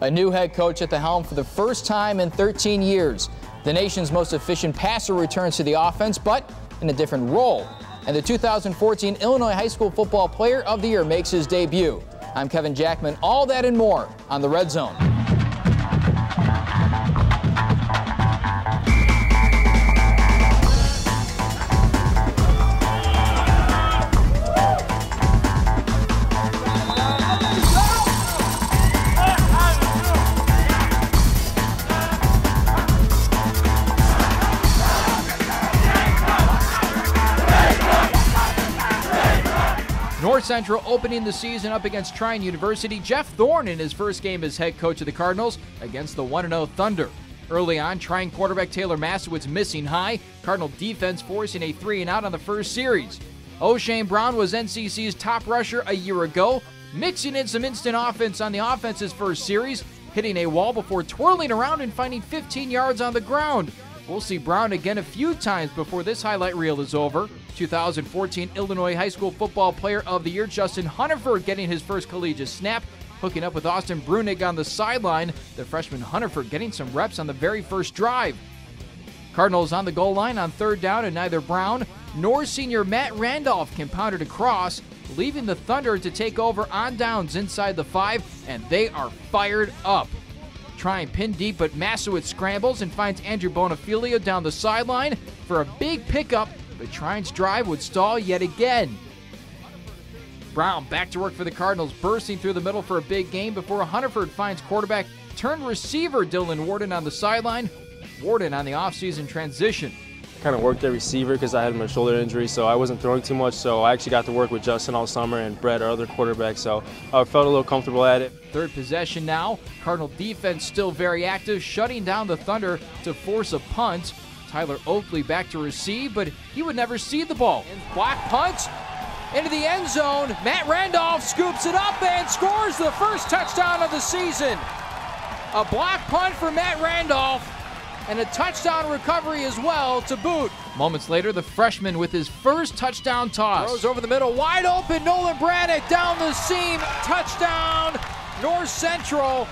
A new head coach at the helm for the first time in 13 years. The nation's most efficient passer returns to the offense, but in a different role. And the 2014 Illinois High School Football Player of the Year makes his debut. I'm Kevin Jackman. All that and more on the Red Zone. North Central opening the season up against Trine University. Jeff Thorne in his first game as head coach of the Cardinals against the 1-0 Thunder. Early on, Trine quarterback Taylor Masowitz missing high. Cardinal defense forcing a 3-and-out on the first series. O'Shane Brown was NCC's top rusher a year ago, mixing in some instant offense on the offense's first series, hitting a wall before twirling around and finding 15 yards on the ground. We'll see Brown again a few times before this highlight reel is over. 2014 Illinois High School Football Player of the Year Justin Hunterford getting his first collegiate snap, hooking up with Austin Brunig on the sideline. The freshman Hunterford getting some reps on the very first drive. Cardinals on the goal line on third down, and neither Brown nor senior Matt Randolph can pound it across, leaving the Thunder to take over on downs inside the 5, and they are fired up. Trine pinned deep, but Masowitz scrambles and finds Andrew Bonifilio down the sideline for a big pickup, but Trine's drive would stall yet again. Brown back to work for the Cardinals, bursting through the middle for a big gain before Hunterford finds quarterback turned receiver Dylan Warden on the sideline. Warden on the offseason transition. Kind of worked at receiver because I had my shoulder injury, so I wasn't throwing too much, so I actually got to work with Justin all summer and Brett, our other quarterback, so I felt a little comfortable at it. Third possession now. Cardinal defense still very active, shutting down the Thunder to force a punt. Tyler Oakley back to receive, but he would never see the ball. Block punt into the end zone. Matt Randolph scoops it up and scores the first touchdown of the season. A block punt for Matt Randolph, and a touchdown recovery as well to boot. Moments later, the freshman with his first touchdown toss. Throws over the middle, wide open, Nolan Brannick down the seam, touchdown, North Central.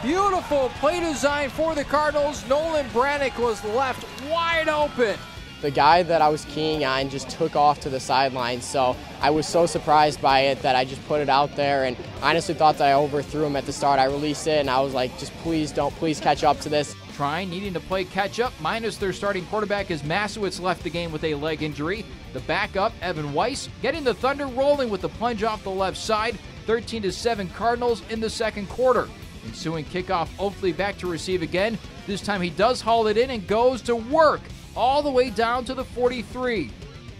Beautiful play design for the Cardinals. Nolan Brannick was left wide open. The guy that I was keying on just took off to the sideline, so I was so surprised by it that I just put it out there, and honestly thought that I overthrew him at the start. I released it, and I was like, just please catch up to this. Trine needing to play catch-up, minus their starting quarterback as Masowitz left the game with a leg injury. The backup, Evan Weiss, getting the Thunder rolling with the plunge off the left side. 13-7 Cardinals in the second quarter. Ensuing kickoff, Oakley back to receive again. This time he does haul it in and goes to work all the way down to the 43.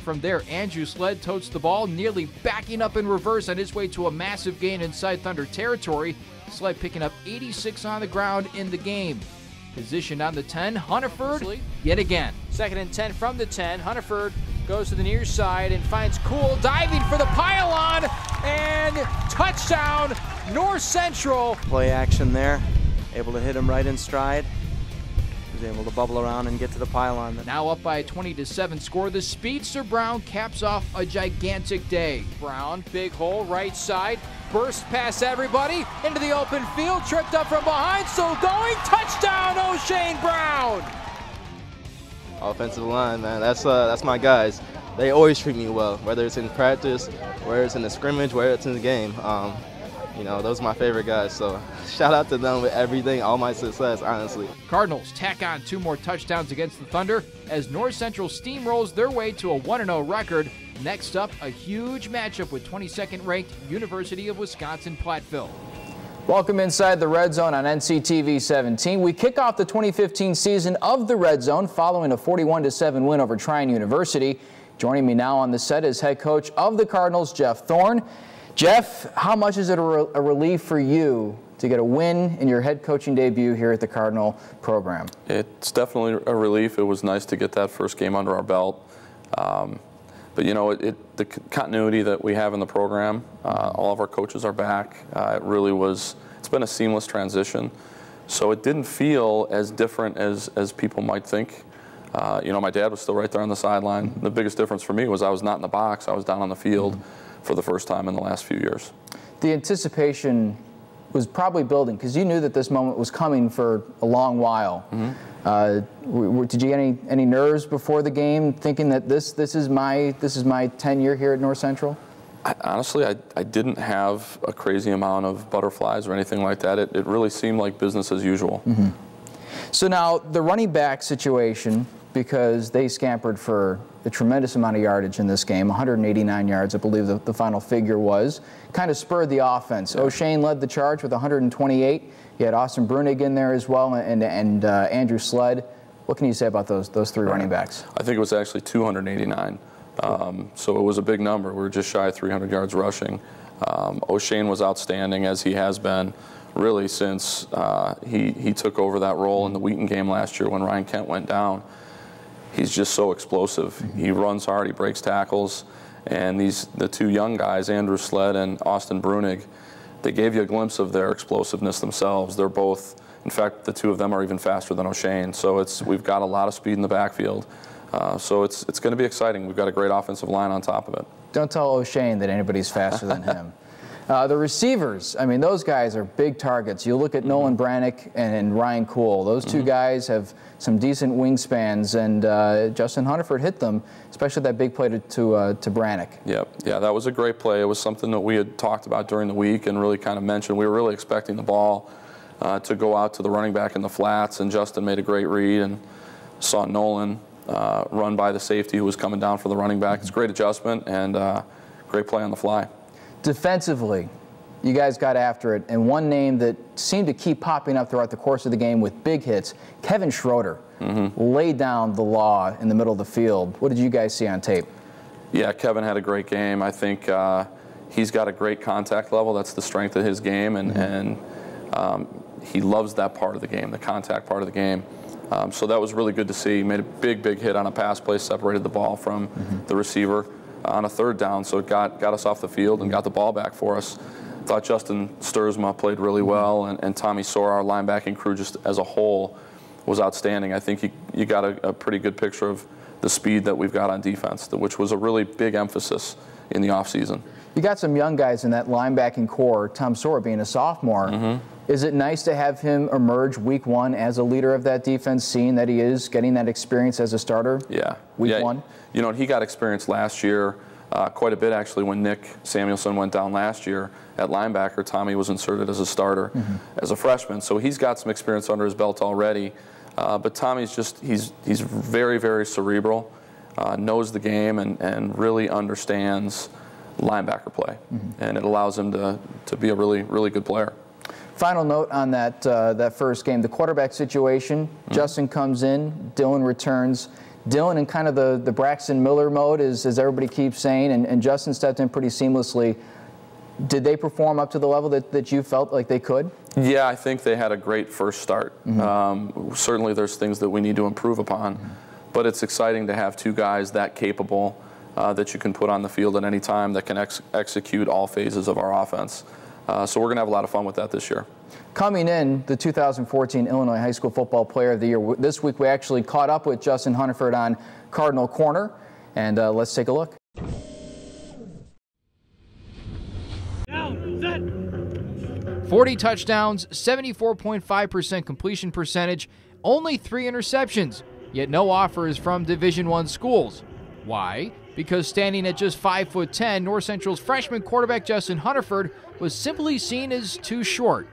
From there, Andrew Sled totes the ball, nearly backing up in reverse on his way to a massive gain inside Thunder territory. Sled picking up 86 on the ground in the game. Positioned on the 10, Hunterford yet again. 2nd and 10 from the 10. Hunterford goes to the near side and finds Cool diving for the pylon, and touchdown, North Central. Play action there, able to hit him right in stride. He was able to bubble around and get to the pylon. Now up by a 20-7 score, the speedster Brown caps off a gigantic day. Brown, big hole, right side, burst past everybody, into the open field, tripped up from behind, still going, touchdown, O'Shane Brown! Offensive line, man, that's my guys. They always treat me well, whether it's in practice, whether it's in the scrimmage, whether it's in the game. You know, those are my favorite guys, so shout out to them with everything, all my success, honestly. Cardinals tack on 2 more touchdowns against the Thunder as North Central steamrolls their way to a 1-0 record. Next up, a huge matchup with 22nd ranked University of Wisconsin-Platteville. Welcome inside the Red Zone on NCTV 17. We kick off the 2015 season of the Red Zone following a 41-7 win over Trine University. Joining me now on the set is head coach of the Cardinals, Jeff Thorne. Jeff, how much is it a relief for you to get a win in your head coaching debut here at the Cardinal program? It's definitely a relief. It was nice to get that first game under our belt. But, you know, the continuity that we have in the program, all of our coaches are back. It's been a seamless transition. So it didn't feel as different as people might think. You know, my dad was still right there on the sideline. The biggest difference for me was I was not in the box. I was down on the field for the first time in the last few years. The anticipation was probably building, because you knew that this moment was coming for a long while. Did you get any nerves before the game, thinking that this is my tenure here at North Central? Honestly, I didn't have a crazy amount of butterflies or anything like that. It really seemed like business as usual. So now the running back situation, because they scampered for a tremendous amount of yardage in this game, 189 yards, I believe the final figure was, kind of spurred the offense. Yeah. O'Shane led the charge with 128. You had Austin Brunig in there as well, and Andrew Sled. What can you say about those three running backs? I think it was actually 289. So it was a big number. We were just shy of 300 yards rushing. O'Shane was outstanding, as he has been really since he took over that role in the Wheaton game last year when Ryan Kent went down. He's just so explosive. He runs hard, he breaks tackles, and the two young guys, Andrew Sled and Austin Brunig, they gave you a glimpse of their explosiveness themselves. They're both, in fact, the two of them are even faster than O'Shane. So we've got a lot of speed in the backfield. So it's going to be exciting. We've got a great offensive line on top of it. Don't tell O'Shane that anybody's faster than him. The receivers, I mean, those guys are big targets. You look at Nolan Brannick and Ryan Kuhl. Those two guys have some decent wingspans, and Justin Hunterford hit them, especially that big play to Brannick. Yep. Yeah, that was a great play. It was something that we had talked about during the week and really kind of mentioned. We were really expecting the ball to go out to the running back in the flats, and Justin made a great read and saw Nolan run by the safety who was coming down for the running back. It's a great adjustment and great play on the fly. Defensively, you guys got after it, and one name that seemed to keep popping up throughout the course of the game with big hits, Kevin Schroeder, laid down the law in the middle of the field. What did you guys see on tape? Yeah, Kevin had a great game. I think he's got a great contact level. That's the strength of his game, and he loves that part of the game, the contact part of the game. So that was really good to see. He made a big hit on a pass play, separated the ball from the receiver on a third down, so it got us off the field and got the ball back for us. Thought Justin Sturzma played really well, and Tommy Sora, our linebacking crew, just as a whole, was outstanding. I think you got a pretty good picture of the speed that we've got on defense, which was a really big emphasis in the offseason. You got some young guys in that linebacking core, Tom Sora being a sophomore. Is it nice to have him emerge week one as a leader of that defense, seeing that he is getting that experience as a starter? Yeah. Week one? You know, he got experience last year, quite a bit actually, when Nick Samuelson went down last year at linebacker. Tommy was inserted as a starter as a freshman, so he's got some experience under his belt already. But Tommy's he's very cerebral, knows the game, and really understands linebacker play, and it allows him to be a really good player. Final note on that first game, the quarterback situation. Justin comes in, Dylan returns. Dylan in kind of the Braxton Miller mode, as everybody keeps saying, and Justin stepped in pretty seamlessly. Did they perform up to the level that you felt like they could? Yeah, I think they had a great first start. Certainly there's things that we need to improve upon, but it's exciting to have two guys that capable that you can put on the field at any time that can execute all phases of our offense. So we're going to have a lot of fun with that this year. Coming in, the 2014 Illinois High School Football Player of the Year. This week we actually caught up with Justin Hunterford on Cardinal Corner, and let's take a look. 40 touchdowns, 74.5% completion percentage, only 3 interceptions, yet no offers from Division I schools. Why? Because standing at just 5'10", North Central's freshman quarterback Justin Hunterford was simply seen as too short.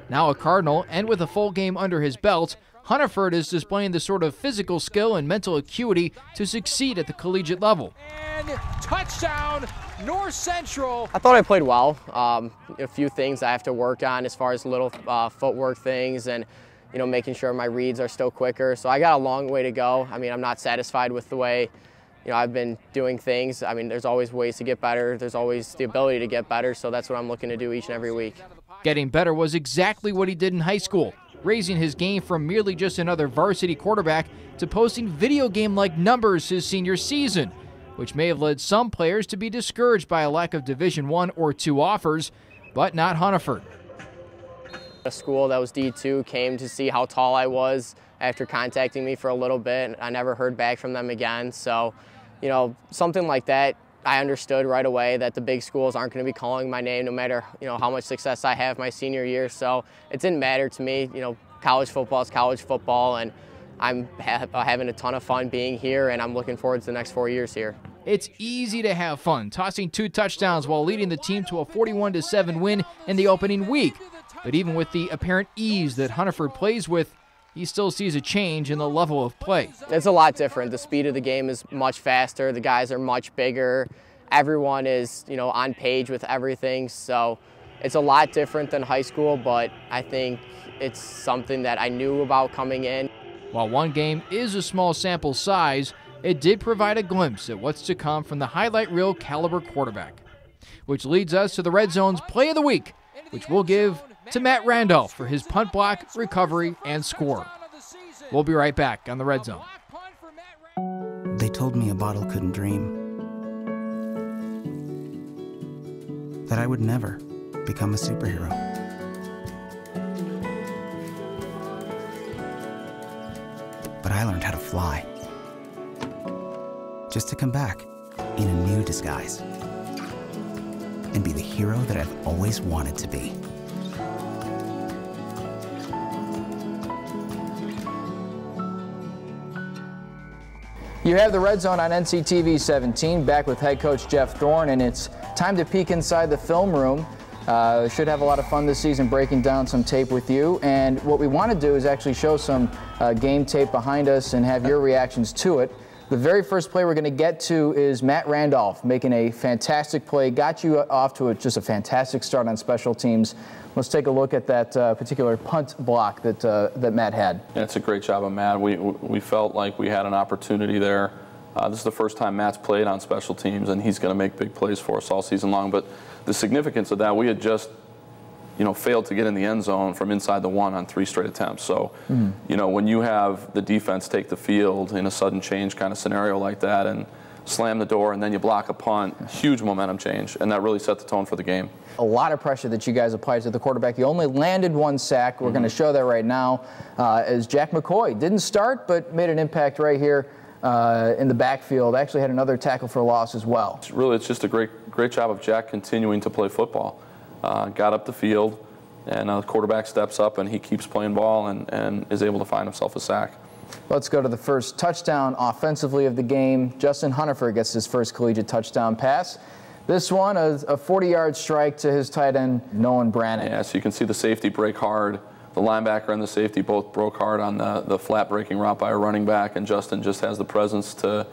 Now a Cardinal, and with a full game under his belt, Hunterford is displaying the sort of physical skill and mental acuity to succeed at the collegiate level. And touchdown, North Central. I thought I played well. A few things I have to work on as far as little footwork things, and making sure my reads are still quicker. So I got a long way to go. I mean, I'm not satisfied with the way I've been doing things. I mean, there's always ways to get better. There's always the ability to get better, so that's what I'm looking to do each and every week. Getting better was exactly what he did in high school, raising his game from merely just another varsity quarterback to posting video game-like numbers his senior season, which may have led some players to be discouraged by a lack of Division I or II offers, but not Hunterford. A school that was D2 came to see how tall I was after contacting me for a little bit. I never heard back from them again, so something like that I understood right away that the big schools aren't going to be calling my name no matter, how much success I have my senior year. So it didn't matter to me. College football is college football, and I'm having a ton of fun being here, and I'm looking forward to the next 4 years here. It's easy to have fun, tossing 2 touchdowns while leading the team to a 41-7 win in the opening week. But even with the apparent ease that Hunterford plays with, he still sees a change in the level of play. It's a lot different. The speed of the game is much faster. The guys are much bigger. Everyone is, on page with everything. So it's a lot different than high school, but I think it's something that I knew about coming in. While one game is a small sample size, it did provide a glimpse at what's to come from the highlight reel caliber quarterback. Which leads us to the Red Zone's Play of the Week, which we'll give to Matt Randolph for his punt block, recovery, and score. We'll be right back on the Red Zone. They told me a bottle couldn't dream, that I would never become a superhero. But I learned how to fly, just to come back in a new disguise and be the hero that I've always wanted to be. You have the Red Zone on NCTV 17, back with head coach Jeff Thorne, and it's time to peek inside the film room. Should have a lot of fun this season breaking down some tape with you, and what we want to do is actually show some game tape behind us and have your reactions to it. The very first play we're going to get to is Matt Randolph making a fantastic play, got you off to just a fantastic start on special teams. Let's take a look at that particular punt block that Matt had. Yeah, it's a great job of Matt. We felt like we had an opportunity there. This is the first time Matt's played on special teams, and he's going to make big plays for us all season long. But the significance of that, we had just failed to get in the end zone from inside the 1 on 3 straight attempts. So, when you have the defense take the field in a sudden change kind of scenario like that and slam the door and then you block a punt, huge momentum change, and that really set the tone for the game. A lot of pressure that you guys applied to the quarterback. You only landed 1 sack. We're going to show that right now as Jack McCoy didn't start but made an impact right here in the backfield. Actually had another tackle for a loss as well. It's just a great job of Jack continuing to play football. Got up the field, and the quarterback steps up and he keeps playing ball and is able to find himself a sack. Let's go to the first touchdown offensively of the game. Justin Hunterford gets his first collegiate touchdown pass. This one, a 40-yard strike to his tight end, Nolan Brannon. Yeah, so you can see the safety break hard. The linebacker and the safety both broke hard on the flat breaking route by a running back, and Justin just has the presence to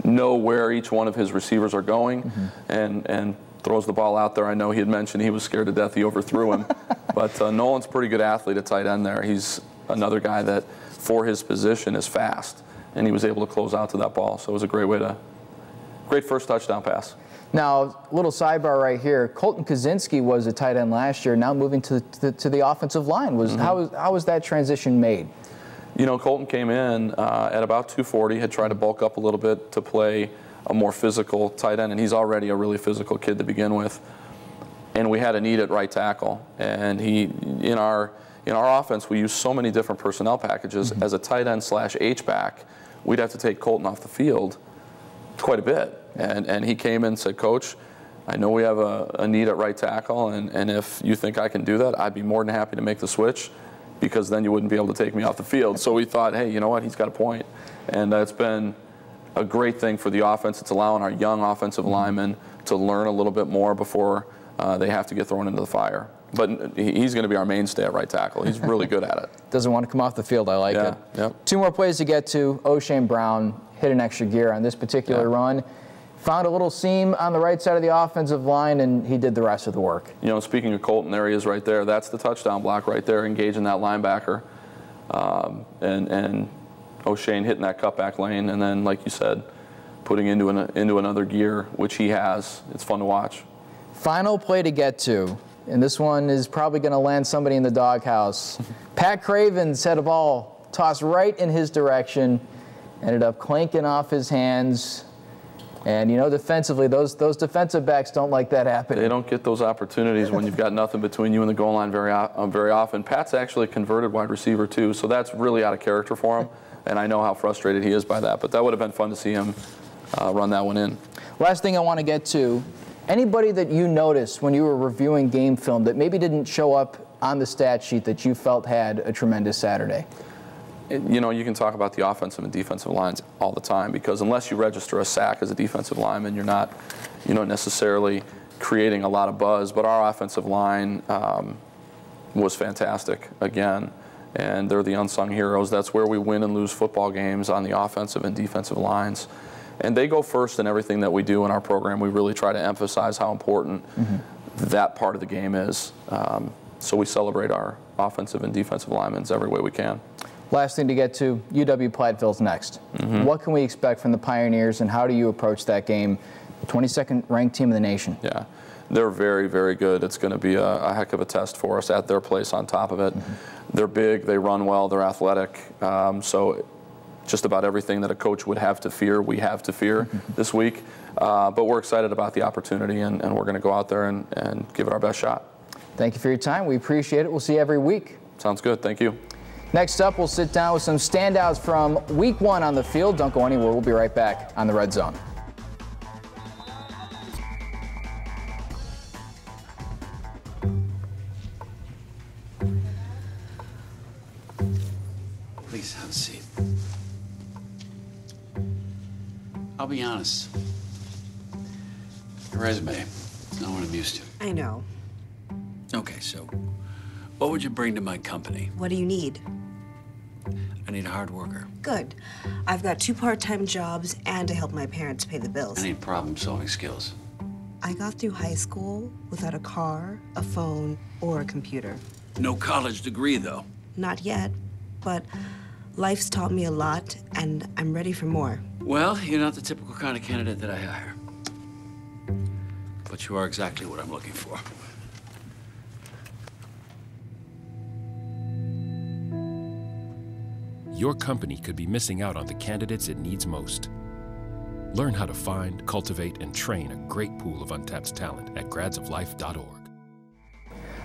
know where each one of his receivers are going and throws the ball out there. I know he had mentioned he was scared to death he overthrew him, but Nolan's a pretty good athlete at tight end there. He's another guy that, for his position, is fast, and he was able to close out to that ball. So it was a great first touchdown pass. Now, little sidebar right here. Colton Kaczynski was a tight end last year, now moving to the offensive line. How was that transition made? Colton came in at about 240, had tried to bulk up a little bit to play a more physical tight end, and he's already a really physical kid to begin with. And we had a need at right tackle, and in our offense, we use so many different personnel packages. As a tight end / H-back, we'd have to take Colton off the field quite a bit. And he came in and said, Coach, I know we have a need at right tackle, and if you think I can do that, I'd be more than happy to make the switch, because then you wouldn't be able to take me off the field. So we thought, hey, you know what, he's got a point. And it's been a great thing for the offense. It's allowing our young offensive linemen to learn a little bit more before they have to get thrown into the fire. But he's going to be our mainstay at right tackle. He's really good at it. Doesn't want to come off the field. I like it. Yep. 2 more plays to get to. O'Shane Brown hit an extra gear on this particular run. Found a little seam on the right side of the offensive line, and he did the rest of the work. Speaking of Colton, there he is right there. That's the touchdown block right there, engaging that linebacker. And O'Shane hitting that cutback lane, and then, like you said, putting into another gear, which he has. It's fun to watch. Final play to get to, and this one is probably going to land somebody in the doghouse. Pat Cravens had a ball tossed right in his direction, ended up clanking off his hands. And, defensively, those defensive backs don't like that happening. They don't get those opportunities when you've got nothing between you and the goal line very often. Pat's actually a converted wide receiver, too, so that's really out of character for him. And I know how frustrated he is by that. But that would have been fun to see him run that one in. Last thing I want to get to, anybody that you noticed when you were reviewing game film that maybe didn't show up on the stat sheet that you felt had a tremendous Saturday? You know, you can talk about the offensive and defensive lines all the time, because unless you register a sack as a defensive lineman, you're not necessarily creating a lot of buzz. But our offensive line was fantastic again, and they're the unsung heroes. That's where we win and lose football games, on the offensive and defensive lines. And they go first in everything that we do in our program. We really try to emphasize how important that part of the game is. So we celebrate our offensive and defensive linemen every way we can. Last thing to get to, UW-Platteville's next. What can we expect from the Pioneers, and how do you approach that game? The 22nd ranked team in the nation. Yeah, they're very, very good. It's going to be a heck of a test for us at their place on top of it. They're big, they run well, they're athletic. So just about everything that a coach would have to fear, we have to fear this week. But we're excited about the opportunity, and we're going to go out there and give it our best shot. Thank you for your time. We appreciate it. We'll see you every week. Sounds good. Thank you. Next up, we'll sit down with some standouts from week 1 on the field. Don't go anywhere. We'll be right back on the Red Zone. Please have a seat. I'll be honest. Your resume is not what I'm used to. I know. Okay, so what would you bring to my company? What do you need? I need a hard worker. Good. I've got 2 part-time jobs and to help my parents pay the bills. I need problem-solving skills. I got through high school without a car, a phone, or a computer. No college degree, though. Not yet, but life's taught me a lot, and I'm ready for more. Well, you're not the typical kind of candidate that I hire. But you are exactly what I'm looking for. Your company could be missing out on the candidates it needs most. Learn how to find, cultivate, and train a great pool of untapped talent at gradsoflife.org.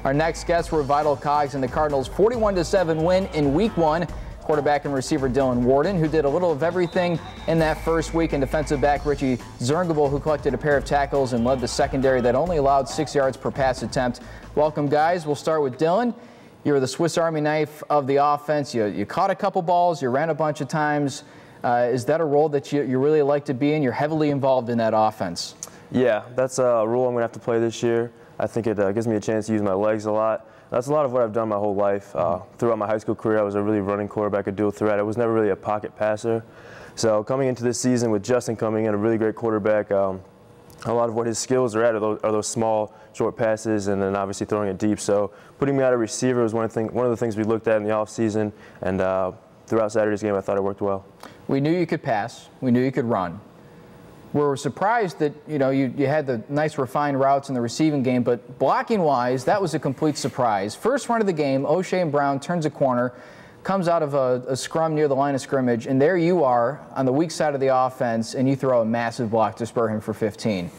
Our next guests were vital cogs in the Cardinals' 41-7 win in week 1. Quarterback and receiver Dylan Warden, who did a little of everything in that first week, and defensive back Richie Zirngibl, who collected a pair of tackles and led the secondary that only allowed 6 yards per pass attempt. Welcome, guys. We'll start with Dylan. You were the Swiss Army knife of the offense. You caught a couple balls. You ran a bunch of times. Is that a role that you really like to be in? You're heavily involved in that offense. Yeah, that's a role I'm going to have to play this year. I think it gives me a chance to use my legs a lot. That's a lot of what I've done my whole life. Throughout my high school career, I was a really running quarterback, a dual threat. I was never really a pocket passer. So coming into this season with Justin coming in, a really great quarterback, a lot of what his skills are at are those small, short passes, and then obviously throwing it deep. So putting me out a receiver was one of the things we looked at in the offseason, and throughout Saturday's game, I thought it worked well. We knew you could pass. We knew you could run. We were surprised that you had the nice refined routes in the receiving game, but blocking-wise, that was a complete surprise. First run of the game, O'Shea Brown turns a corner, comes out of a scrum near the line of scrimmage, and there you are on the weak side of the offense, and you throw a massive block to spur him for 15.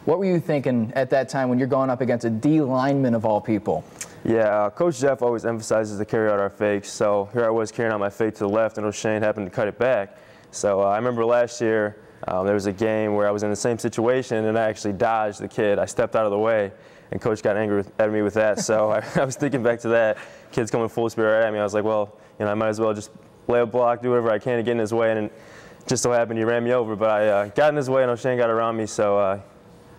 What were you thinking at that time when you're going up against a D lineman of all people? Yeah, Coach Jeff always emphasizes to carry out our fakes, so here I was carrying out my fake to the left, and O'Shea happened to cut it back. So I remember last year, there was a game where I was in the same situation, and I actually dodged the kid. I stepped out of the way, and Coach got angry at me with that. So I was thinking back to that. Kid's coming full speed right at me. I was like, well, I might as well just lay a block, do whatever I can to get in his way. And it just so happened he ran me over. But I got in his way, and O'Shea got around me, so I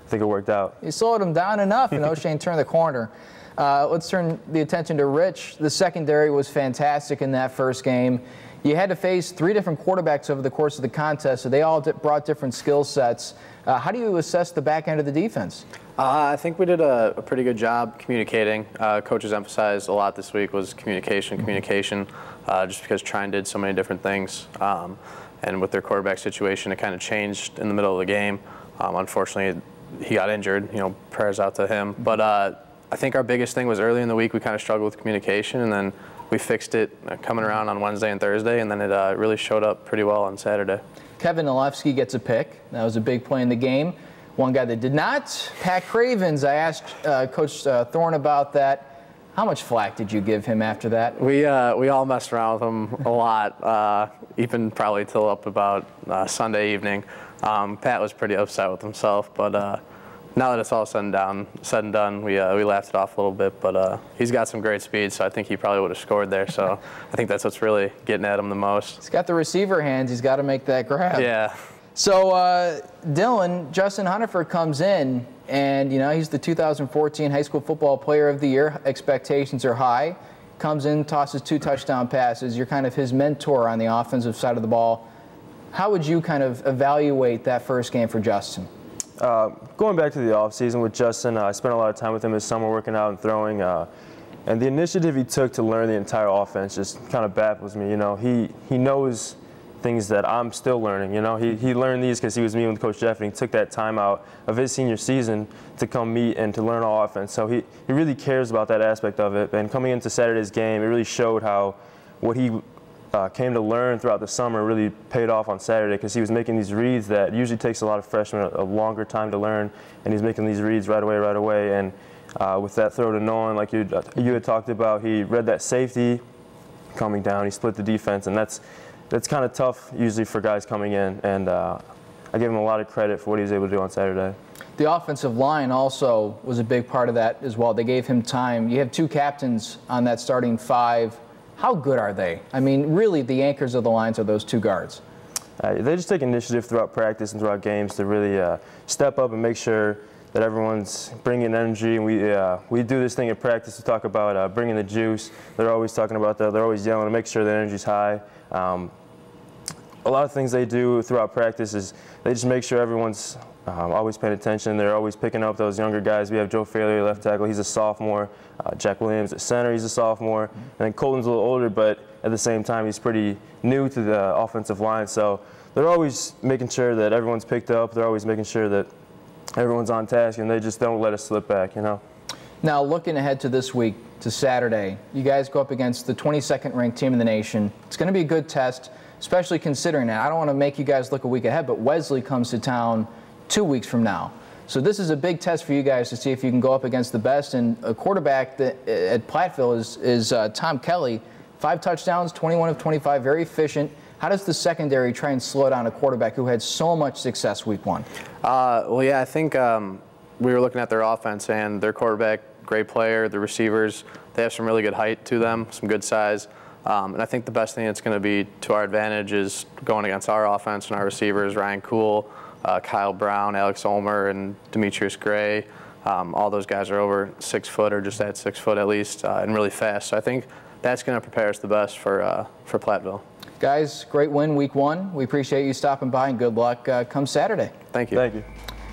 think it worked out. You slowed him down enough, and O'Shea turned the corner. Let's turn the attention to Rich. The secondary was fantastic in that first game. You had to face 3 different quarterbacks over the course of the contest, so they all brought different skill sets. How do you assess the back end of the defense? I think we did a pretty good job communicating. Coaches emphasized a lot this week was communication, just because Trine did so many different things. And with their quarterback situation, it kind of changed in the middle of the game. Unfortunately, he got injured. Prayers out to him. But I think our biggest thing was early in the week we kind of struggled with communication, and then we fixed it coming around on Wednesday and Thursday, and then it really showed up pretty well on Saturday. Kevin Nalewski gets a pick. That was a big play in the game. One guy that did not, Pat Cravens. I asked Coach Thorne about that. How much flack did you give him after that? We all messed around with him a lot, even probably till up about Sunday evening. Pat was pretty upset with himself, but now that it's all said and done, we laughed it off a little bit. But he's got some great speed, so I think he probably would have scored there. So I think that's what's really getting at him the most. He's got the receiver hands. He's got to make that grab. Yeah. So Dylan, Justin Hunterford comes in, and he's the 2014 High School Football Player of the Year. Expectations are high. Comes in, tosses 2 touchdown passes. You're kind of his mentor on the offensive side of the ball. How would you kind of evaluate that first game for Justin? Going back to the offseason with Justin, I spent a lot of time with him this summer working out and throwing. And the initiative he took to learn the entire offense just kind of baffles me. He knows things that I'm still learning. He learned these because he was meeting with Coach Jeff, and he took that time out of his senior season to come meet and to learn all offense. So he really cares about that aspect of it. And coming into Saturday's game, it really showed how what he came to learn throughout the summer really paid off on Saturday, because he was making these reads that usually takes a lot of freshmen a longer time to learn, and he's making these reads right away. And with that throw to Nolan, like you had talked about, he read that safety coming down, he split the defense, and that's kind of tough usually for guys coming in, and I give him a lot of credit for what he was able to do on Saturday. The offensive line also was a big part of that as well. They gave him time. You have 2 captains on that starting 5. How good are they? I mean, really, the anchors of the lines are those 2 guards. They just take initiative throughout practice and throughout games to really step up and make sure that everyone's bringing energy. And we do this thing in practice to talk about bringing the juice. They're always talking about that. They're always yelling to make sure the energy's high. A lot of things they do throughout practice is they just make sure everyone's always paying attention. They're always picking up those younger guys. We have Joe Failure, left tackle. He's a sophomore. Jack Williams at center. He's a sophomore. And then Colton's a little older, but at the same time, he's pretty new to the offensive line. So they're always making sure that everyone's picked up. They're always making sure that everyone's on task, and they just don't let us slip back, Now, looking ahead to this week, to Saturday, you guys go up against the 22nd ranked team in the nation. It's going to be a good test, especially considering that. I don't want to make you guys look a week ahead, but Wesley comes to town 2 weeks from now. So this is a big test for you guys to see if you can go up against the best. And a quarterback at Platteville is Tom Kelly. 5 touchdowns, 21 of 25, very efficient. How does the secondary try and slow down a quarterback who had so much success week 1? Well, yeah, I think we were looking at their offense, and their quarterback, great player. The receivers, they have some really good height to them, some good size. And I think the best thing that's going to be to our advantage is going against our offense and our receivers, Ryan Kuhl, Kyle Brown, Alex Ulmer, and Demetrius Gray. All those guys are over 6 foot or just at 6 foot at least, and really fast. So I think that's going to prepare us the best for Platteville. Guys, great win week 1. We appreciate you stopping by, and good luck come Saturday. Thank you. Thank you.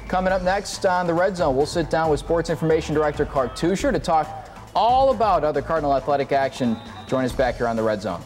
Coming up next on the Red Zone, we'll sit down with Sports Information Director Coach Teuscher to talk all about other Cardinal athletic action. Join us back here on the Red Zone.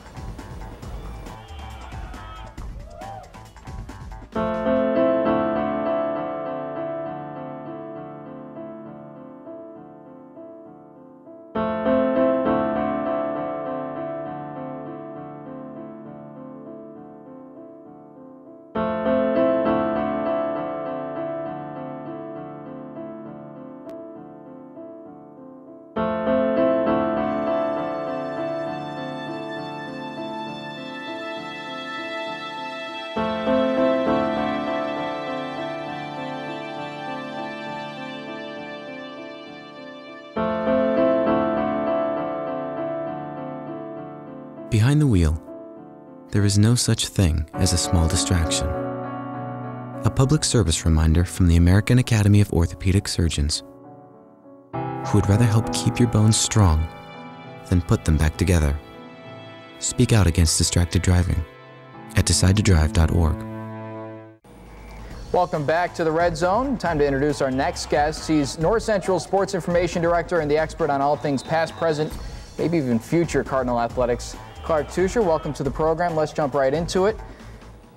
Behind the wheel, there is no such thing as a small distraction. A public service reminder from the American Academy of Orthopedic Surgeons, who would rather help keep your bones strong than put them back together. Speak out against distracted driving at decidetodrive.org. Welcome back to the Red Zone. Time to introduce our next guest. He's North Central Sports Information Director and the expert on all things past, present, maybe even future Cardinal Athletics. Clark Teuscher, welcome to the program. Let's jump right into it.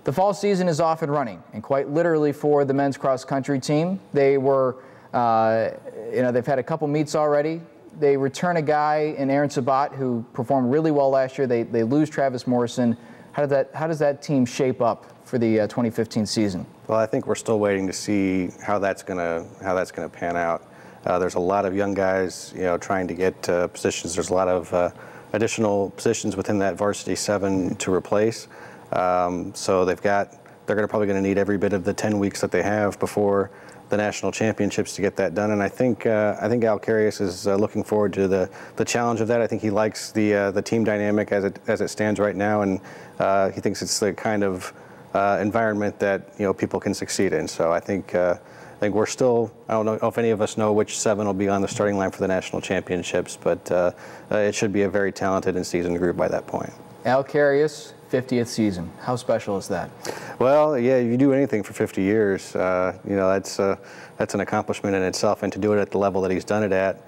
The fall season is off and running, and quite literally for the men's cross country team. They were, they've had a couple meets already. They return a guy in Aaron Sabat who performed really well last year. They lose Travis Morrison. How does that team shape up for the 2015 season? Well, I think we're still waiting to see how that's gonna pan out. There's a lot of young guys, trying to get positions. There's a lot of additional positions within that varsity 7 to replace. So they've got they're probably going to need every bit of the 10 weeks that they have before the national championships to get that done. And I think Alcarius is looking forward to the challenge of that. I think he likes the team dynamic as it stands right now, and he thinks it's the kind of environment that people can succeed in. So I think we're still, I don't know if any of us know which 7 will be on the starting line for the national championships, but it should be a very talented and seasoned group by that point. Alcarius, 50th season. How special is that? Well, yeah, you do anything for 50 years. That's an accomplishment in itself, and to do it at the level that he's done it at,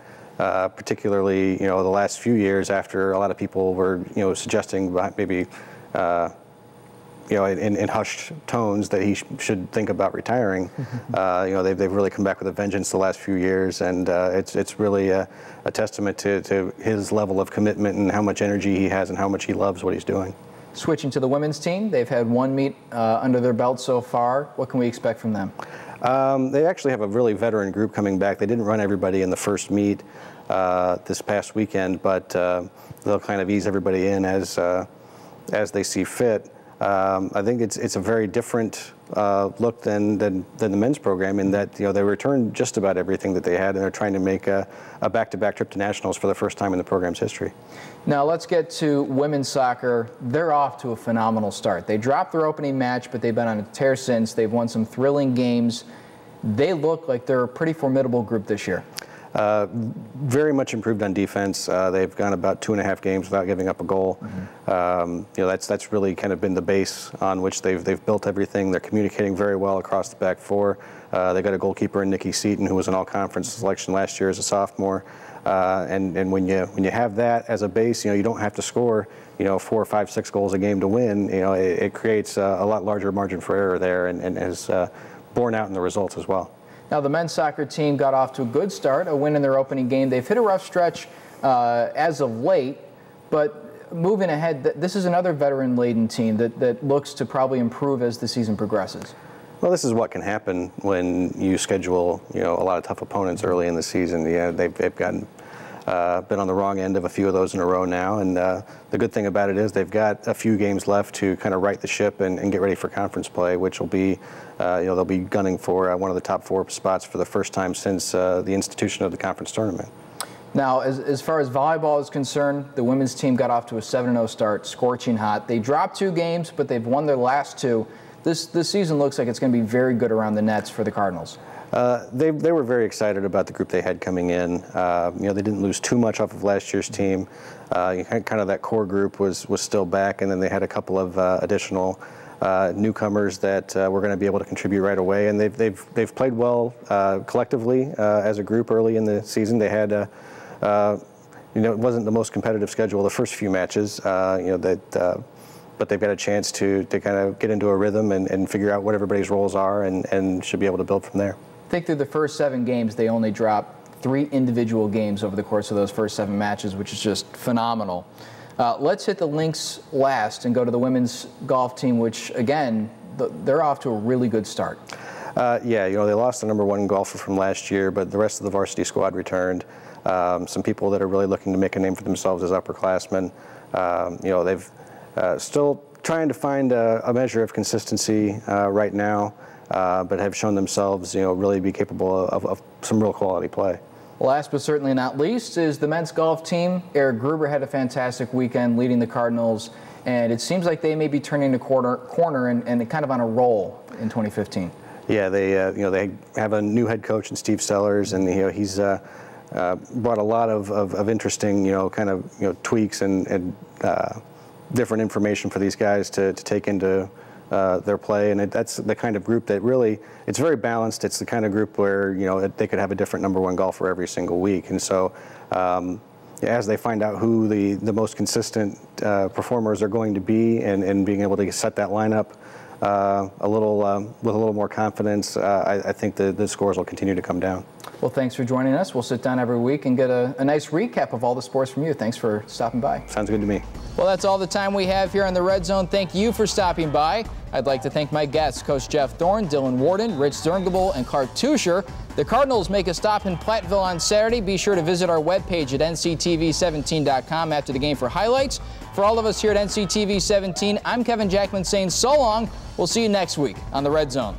particularly the last few years after a lot of people were suggesting maybe in hushed tones that he should think about retiring. They've really come back with a vengeance the last few years, and it's really a testament to his level of commitment and how much energy he has and how much he loves what he's doing. Switching to the women's team, they've had 1 meet under their belt so far. What can we expect from them? They actually have a really veteran group coming back. They didn't run everybody in the first meet this past weekend, but they'll kind of ease everybody in as they see fit. I think it's a very different look than the men's program, in that they returned just about everything that they had, and they're trying to make a back-to-back trip to nationals for the first time in the program's history. Now let's get to women's soccer. They're off to a phenomenal start. They dropped their opening match, but they've been on a tear since. They've won some thrilling games. They look like they're a pretty formidable group this year. Very much improved on defense. They've gone about 2.5 games without giving up a goal. That's really kind of been the base on which they've built everything. They're communicating very well across the back four. They got a goalkeeper in Nikki Seaton, who was an all-conference selection last year as a sophomore. And when you have that as a base, you don't have to score 4, 5, 6 goals a game to win. It creates a lot larger margin for error there, and has borne out in the results as well. Now, the men's soccer team got off to a good start, a win in their opening game. They've hit a rough stretch as of late, but moving ahead, this is another veteran-laden team that looks to probably improve as the season progresses. Well, this is what can happen when you schedule, a lot of tough opponents early in the season. Yeah, they've gotten been on the wrong end of a few of those in a row now, and the good thing about it is they've got a few games left to kind of right the ship and get ready for conference play, which will be, they'll be gunning for one of the top 4 spots for the first time since the institution of the conference tournament. Now, as far as volleyball is concerned, the women's team got off to a 7-0 start, scorching hot. They dropped 2 games, but they've won their last 2. This season looks like it's going to be very good around the nets for the Cardinals. They were very excited about the group they had coming in. They didn't lose too much off of last year's team. Kind of that core group was still back, and then they had a couple of additional newcomers that were going to be able to contribute right away. And they've played well collectively as a group early in the season. They had it wasn't the most competitive schedule the first few matches. But they've got a chance to kind of get into a rhythm and figure out what everybody's roles are, and should be able to build from there. I think through the first 7 games, they only dropped 3 individual games over the course of those first 7 matches, which is just phenomenal. Let's hit the links last and go to the women's golf team, which, again, they're off to a really good start. They lost the #1 golfer from last year, but the rest of the varsity squad returned. Some people that are really looking to make a name for themselves as upperclassmen. They've still trying to find a measure of consistency right now, but have shown themselves, really be capable of some real quality play. Last but certainly not least is the men's golf team. Eric Gruber had a fantastic weekend leading the Cardinals, and it seems like they may be turning the corner and kind of on a roll in 2015. Yeah, they have a new head coach in Steve Sellers, and he's brought a lot of interesting tweaks and different information for these guys to take into their play, and that's the kind of group that really, it's very balanced. It's the kind of group where they could have a different #1 golfer every single week, and so as they find out who the most consistent performers are going to be, and being able to set that lineup with a little more confidence, I think the scores will continue to come down. Well, thanks for joining us. We'll sit down every week and get a nice recap of all the sports from you. Thanks for stopping by. Sounds good to me. Well, that's all the time we have here on the Red Zone. Thank you for stopping by. I'd like to thank my guests, Coach Jeff Thorne, Dylan Warden, Rich Zirngibl, and Clark Teuscher. The Cardinals make a stop in Platteville on Saturday. Be sure to visit our webpage at nctv17.com after the game for highlights. For all of us here at NCTV 17, I'm Kevin Jackman saying so long. We'll see you next week on the Red Zone.